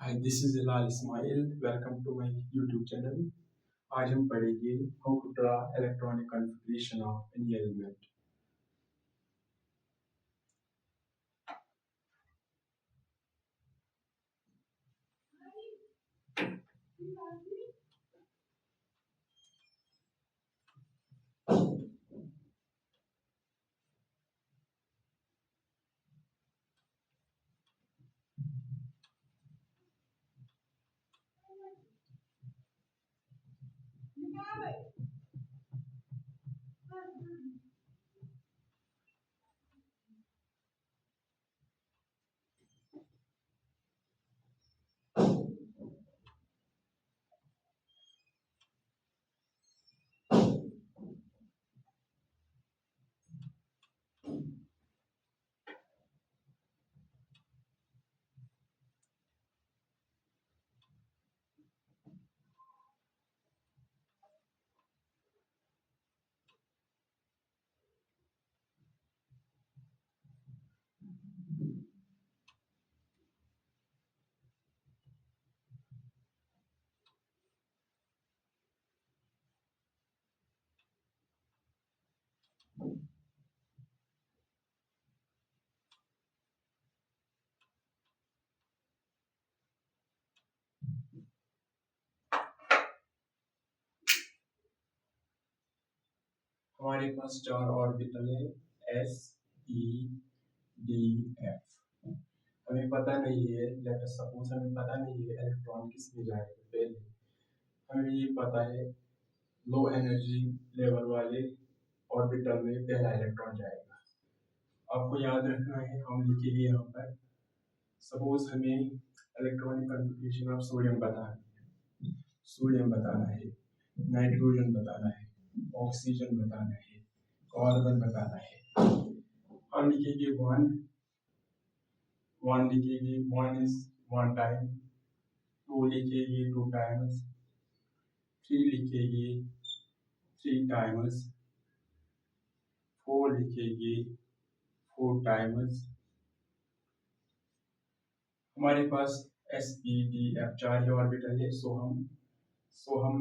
Hi this is Ilal Ismail. Welcome to my YouTube channel. आज हम पढ़ेंगे how to draw electronic configuration of any element. हमारे पास चार ऑर्बिटल है एस ई डी एफ। हमें पता नहीं है, लेट अस सपोज हमें पता नहीं है इलेक्ट्रॉन किस में जाएगा। पहले हमें ये पता है लो एनर्जी लेवल वाले ऑर्बिटल में पहला इलेक्ट्रॉन जाएगा। आपको याद रखना है, हम लिखेंगे यहाँ पर सपोज हमें इलेक्ट्रॉनिक कॉन्फ़िगरेशन ऑफ सोडियम बताना है, नाइट्रोजन बताना है, ऑक्सीजन बताना है, कार्बन बताना है। हम लिखेंगे वन वन लिखेंगे, one is one time, two लिखेंगे टू टाइम्स, थ्री लिखेंगे थ्री टाइम्स, फोर लिखेंगे फोर टाइम्स। हमारे पास एस पी डी एफ चार ही ऑर्बिटल है, सो हम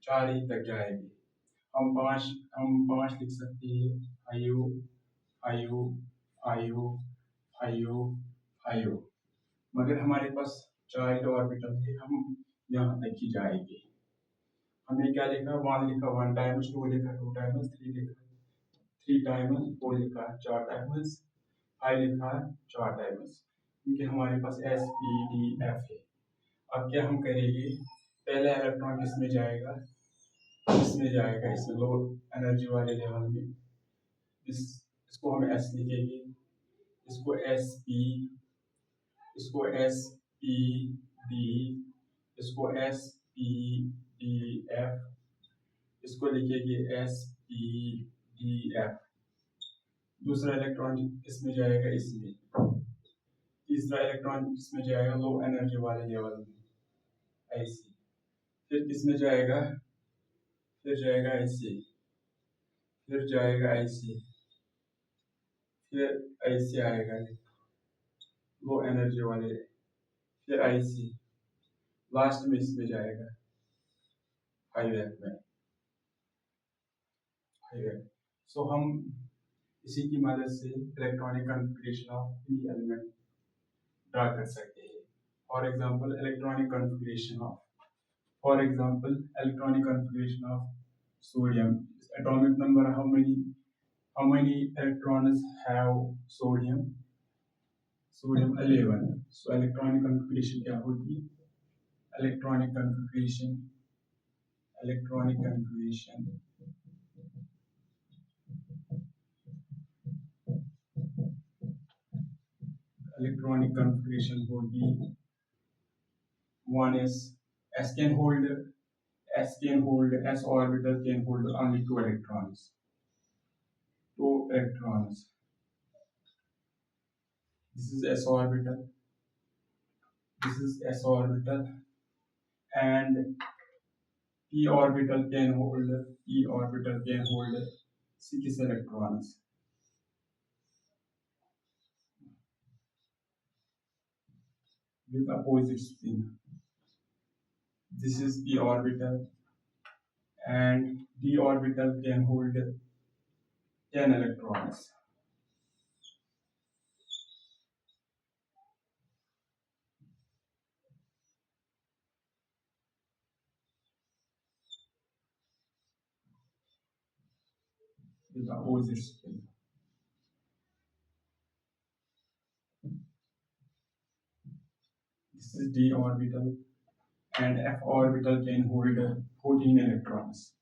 चार ही तक जाएंगे। हम पांच लिख सकते हैं, five five five five five. मगर हमारे पास चार ही ऑर्बिटल है, हम यहाँ तक ही जाएंगे। हमने क्या लिखा, वन लिखा वन टाइम्स, टू लिखा टू टाइम्स, थ्री लिखा थ्री टाइम्स, फोर लिखा चार टाइम्स, फाइव लिखा चार टाइम्स, क्योंकि हमारे पास एस पी डी एफ है। अब क्या हम करेंगे, पहला इलेक्ट्रॉन किसमें जाएगा, इसमें जाएगा, इसमें लो एनर्जी वाले लेवल में। इसको हम एस लिखेंगे, इसको एस पी, इसको एस पी डी, इसको एस पी डी एफ, इसको लिखेंगे एस पी डी एफ। दूसरा इलेक्ट्रॉन इसमें जाएगा, इसमें। तीसरा इलेक्ट्रॉन इसमें जाएगा लो एनर्जी वाले लेवल में, ऐसे। फिर किसमें जाएगा, फिर जाएगा ऐसे, फिर जाएगा ऐसे, फिर ऐसे आएगा लो एनर्जी वाले, फिर ऐसे, लास्ट में इसमें जाएगा फाइव एफ में, फाइव एफ। सो हम इसी की मदद से electronic configuration of any element draw कर सकते हैं। For example electronic configuration of, for example electronic configuration of sodium, atomic number, how many electrons have sodium 11। so electronic configuration क्या होगी, electronic configuration electronic configuration electronic configuration होगी, one is s can hold s orbital can hold only two electrons, this is s orbital, this is s orbital, and p orbital can hold 6 electrons. with opposite spin. This is p orbital, and d orbital can hold 10 electrons. With opposite spin. This is d orbital, and f orbital can hold 14 electrons.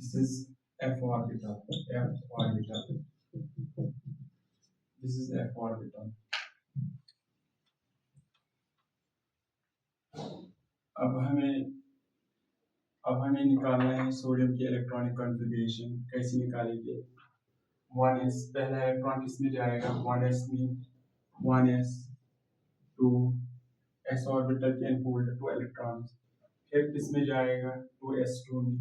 This is f orbital, f orbital. This is f orbital. अब हमें अब हमें निकालना है sodium की electronic configuration. कैसे निकालेंगे? 1s पहला इलेक्ट्रॉन किस में जाएगा? 1s में 1s 2 s orbital can hold 2 electrons. फिर किस में जाएगा? 2s2 में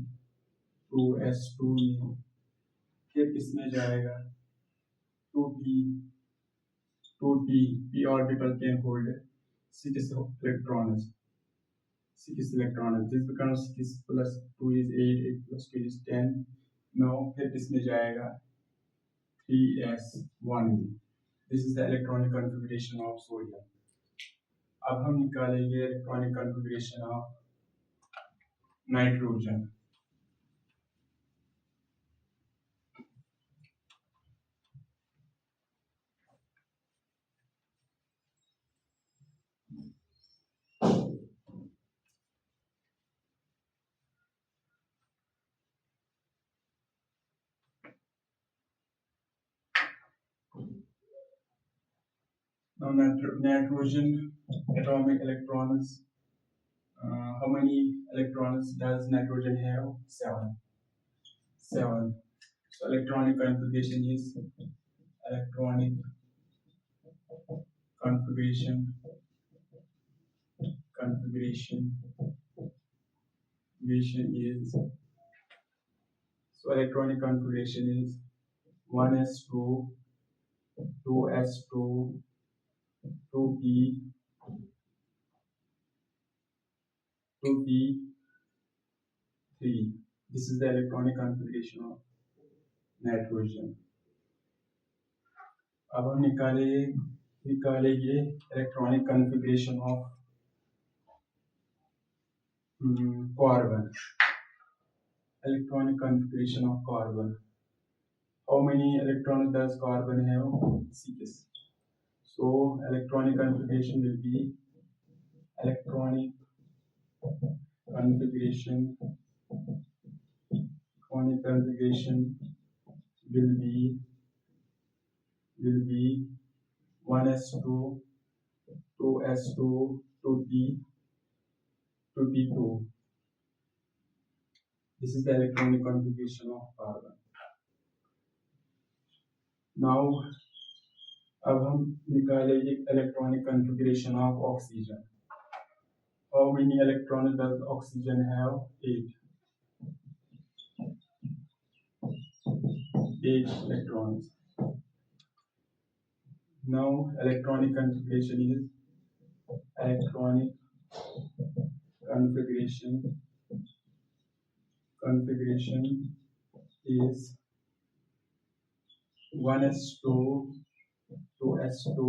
2s2 में। फिर किस में जाएगा? 2p 2p p orbital can hold 6 electrons 6 electrons. This becomes 6 plus 2 is 8, 8 plus 2 is 10. Now फिर किसमें जाएगा? 3s1 में. This is the electronic configuration of sodium. अब हम निकालेंगे electronic configuration of nitrogen. Now nitrogen atomic electrons. How many electrons does nitrogen have? 7. 7. So electronic configuration is electronic configuration is, so electronic configuration is 1s2 2s2 2p 2p3. This is the electronic configuration of nitrogen. अब हम निकालेंगे electronic configuration of carbon. Electronic configuration of carbon. How many electrons does carbon have? 6. So electronic configuration will be electronic configuration will be 1s2 2s2 2p2. This is the electronic configuration of carbon. Now अब हम निकालेंगे electronic configuration of oxygen. How many electrons does oxygen have? 8. 8 electrons. Now electronic configuration is 1s2 2s2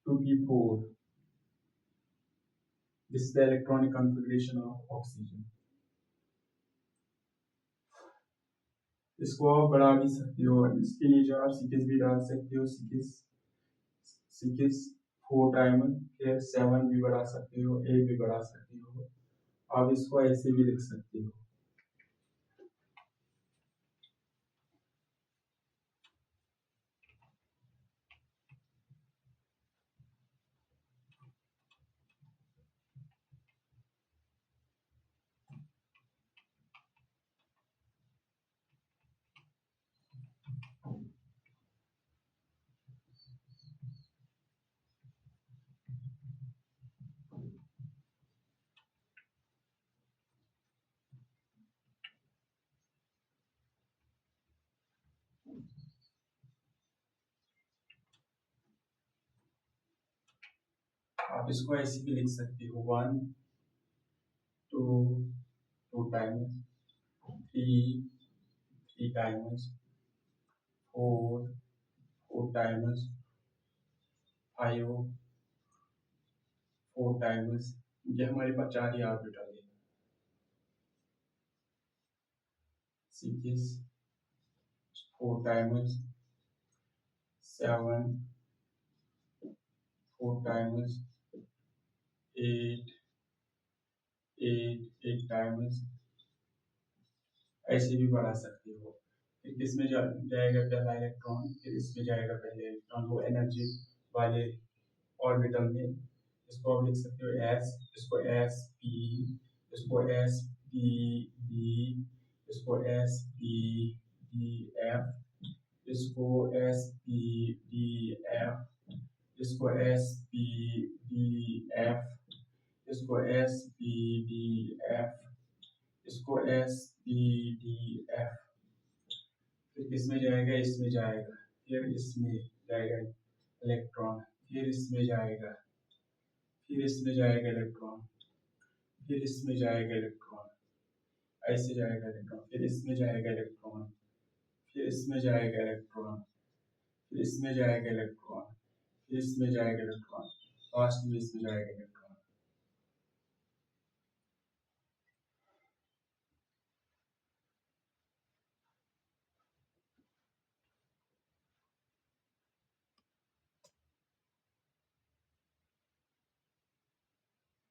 2p4. This is the electronic configuration of oxygen. इसको आप बढ़ा भी सकते हो, इसके नीचे आप 6 भी डाल सकते हो, 6 4 टाइम, फिर 7 भी बढ़ा सकते हो, 8 भी बढ़ा सकते हो। आप इसको ऐसे भी लिख सकते हो। आप इसको ऐसे भी लिख सकते हो 1 2 2 टाइम्स 3 3 टाइम्स 4 4 टाइम्स 5 4 टाइम्स। ये हमारे पास 4 ही ऑर्बिटल है। 6 4 टाइम्स 7 4 टाइम्स 8 8 टाइम्स। ऐसे भी बढ़ा सकते हो। फिर किसमें जाएगा पहला इलेक्ट्रॉन, फिर इसमें जाएगा पहले इलेक्ट्रॉन, वो एनर्जी वाले ऑर्बिटल में। इसको आप लिख सकते हो एस, इसको एस पी, इसको एस पी डी, इसको एस पी डी एफ, इसको एस पी डी एफ, इसको एस पी डी एफ, इसको एस पी डी एफ, इसको एस पी डी एफ। फिर किसमें जाएगा, इसमें जाएगा, फिर इसमें जाएगा इलेक्ट्रॉन, फिर इसमें जाएगा, फिर इसमें जाएगा इलेक्ट्रॉन, फिर इसमें जाएगा इलेक्ट्रॉन, ऐसे जाएगा इलेक्ट्रॉन, फिर इसमें जाएगा इलेक्ट्रॉन, फिर इसमें जाएगा इलेक्ट्रॉन, फिर इसमें जाएगा इलेक्ट्रॉन, फिर इसमें जाएगा इलेक्ट्रॉन, लास्ट में इसमें जाएगा इलेक्ट्रॉन।